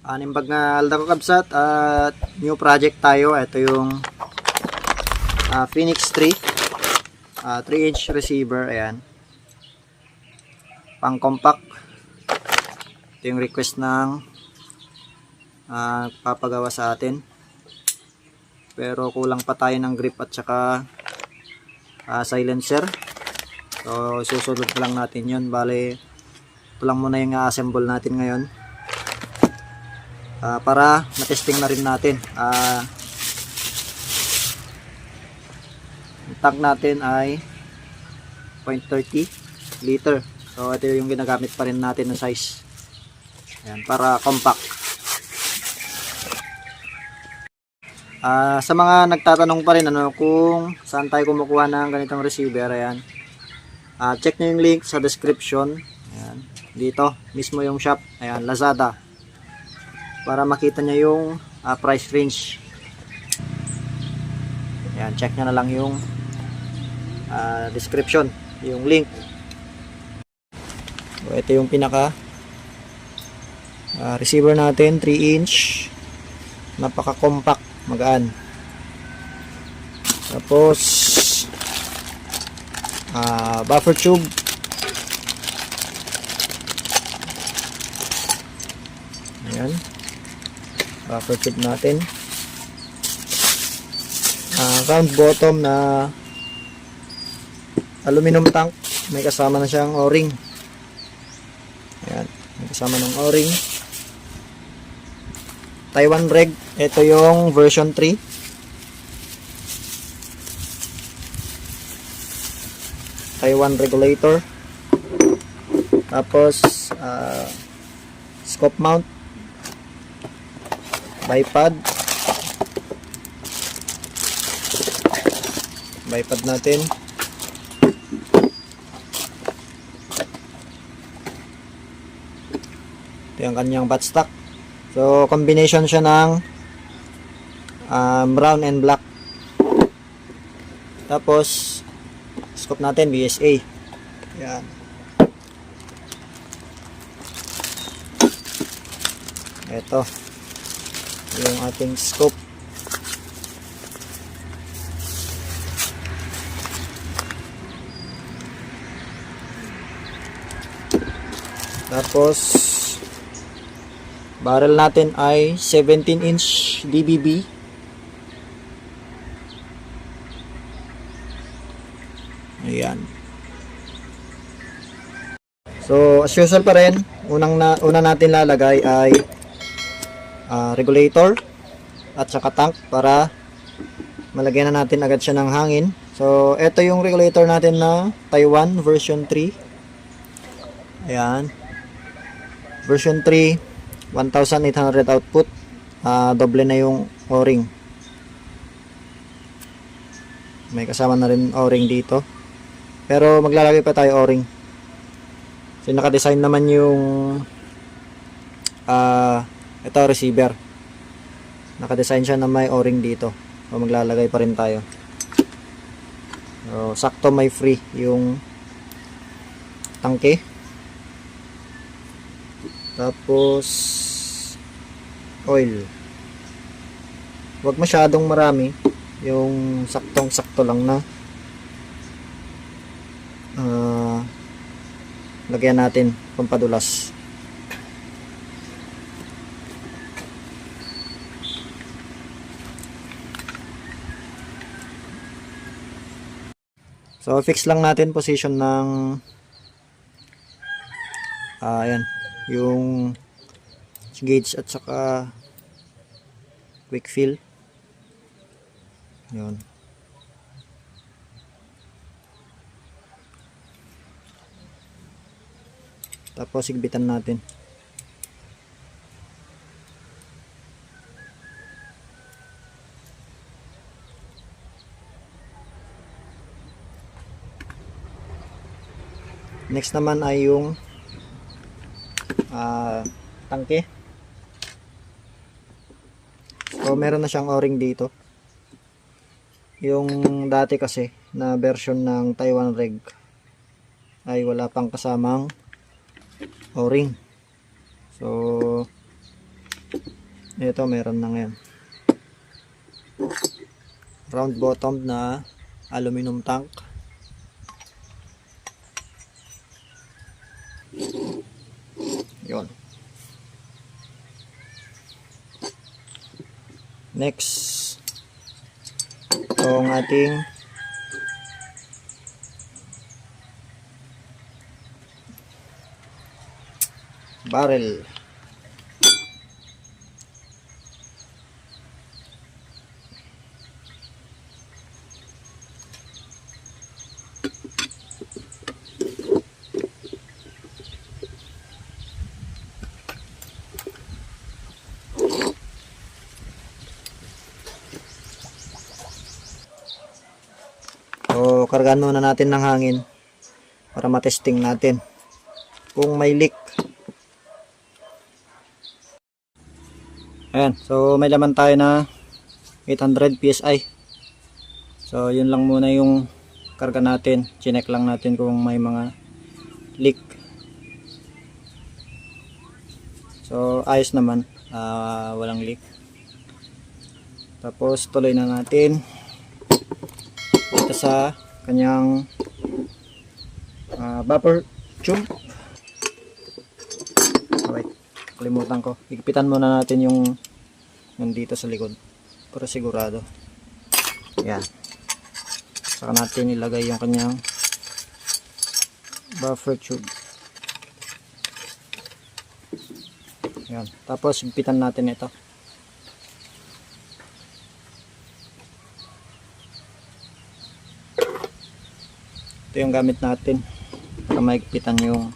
Anim bag na Alda Kakabsat at new project tayo. Ito yung Phoenix 3 3-inch receiver. Ayan, pang compact. Ito yung request ng papagawa sa atin, pero kulang pa tayo ng grip at saka silencer. So susunod lang natin yun. Bale, ito lang muna yung assemble natin ngayon, para matesting na rin natin. Ang tank natin ay 0.30 liter. So ito yung ginagamit pa rin natin na size. Ayan, para compact. Sa mga nagtatanong pa rin kung saan tayo kumukuha ng ganitong receiver, ayan, check nyo yung link sa description. Ayan, dito mismo yung shop. Ayan, Lazada, para makita nyo yung price range. Ayan, check nyo na lang yung description, yung link. So, ito yung pinaka receiver natin, 3-inch, napaka compact, magaan. Tapos buffer tube, ayan, buffer tube natin. Round bottom na aluminum tank, may kasama na siyang o-ring. Ayan, may kasama ng o-ring. Taiwan reg, ito yung version 3. Taiwan regulator. Tapos scope mount, bipod natin. Ito yung kanyang buttstock. So combination siya ng brown and black. Tapos scope natin BSA. Yan. Ito yung ating scope. Tapos barrel natin ay 17-inch DBB. Ayan. So as usual pa rin, una natin lalagay ay regulator at saka tank, para malagyan na natin agad siya ng hangin. So ito yung regulator natin na Taiwan version 3. Ayan, version 3, 1,800 output. Doble na yung o-ring. May kasama na rin o-ring dito, pero maglalagay pa tayo o-ring. So naka-design naman yung ito receiver, naka-design siya na may o-ring dito. So maglalagay pa rin tayo. So sakto may free yung tangke. Tapos oil, wag masyadong marami, yung saktong sakto lang na lagyan natin pampadulas. So fix lang natin position ng ayan, yung gauge at saka quick fill. Yun. Tapos igbitan natin. Next naman ay yung tangke. So meron na siyang o-ring dito. Yung dati kasi na version ng Taiwan Reg ay wala pang kasamang o-ring. So Ito meron na ngayon. Round bottom na aluminum tank. Yun. Next, itong ating barrel. So, kargaan muna natin ng hangin para matesting natin kung may leak. Ayan, so may laman tayo na 800 PSI. So, yun lang muna yung karga natin. Chinek lang natin kung may mga leak. So, ayos naman. Walang leak. Tapos, tuloy na natin dito sa kanyang buffer tube. Wait, kalimutan ko. Higpitan muna natin yung nandito sa likod para sigurado. Yan. Saka natin ilagay yung kanyang buffer tube. Yan. Tapos higpitan natin ito. Ito yung gamit natin para mahigpitan yung,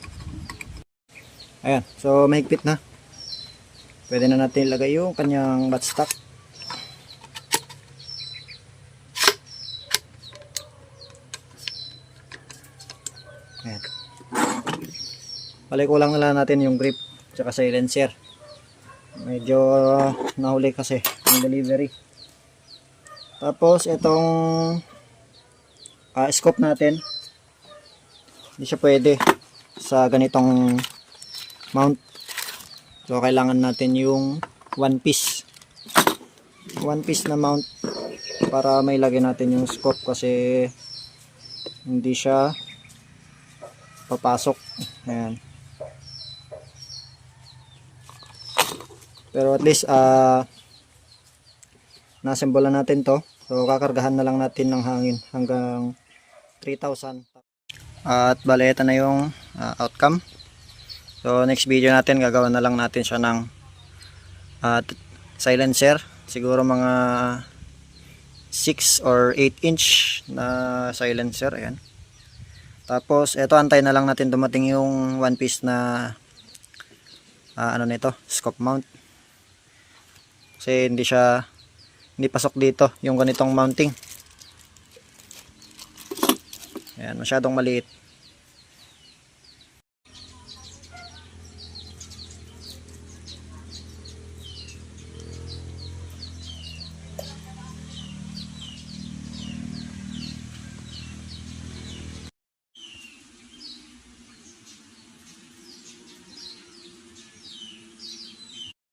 ayan, so mahigpit na. Pwede na natin ilagay yung kanyang buttstock. Ayan. Palikulang na lang natin yung grip tsaka silencer. Medyo nahuli kasi yung delivery. Tapos itong scope natin, hindi siya pwede sa ganitong mount. So kailangan natin yung one piece na mount para may lagay natin yung scope kasi hindi siya papasok. Ayan. Pero at least na-assemble natin to. So kakargahan na lang natin ng hangin hanggang 3,000. At bale, ito na yung outcome. So next video natin, gagawa na lang natin siya ng silencer. Siguro mga 6 or 8 inch na silencer. Ayan. Tapos ito, antay na lang natin dumating yung one piece na ano nito, scope mount. Kasi hindi pasok dito yung ganitong mounting. Ayan, masyadong maliit.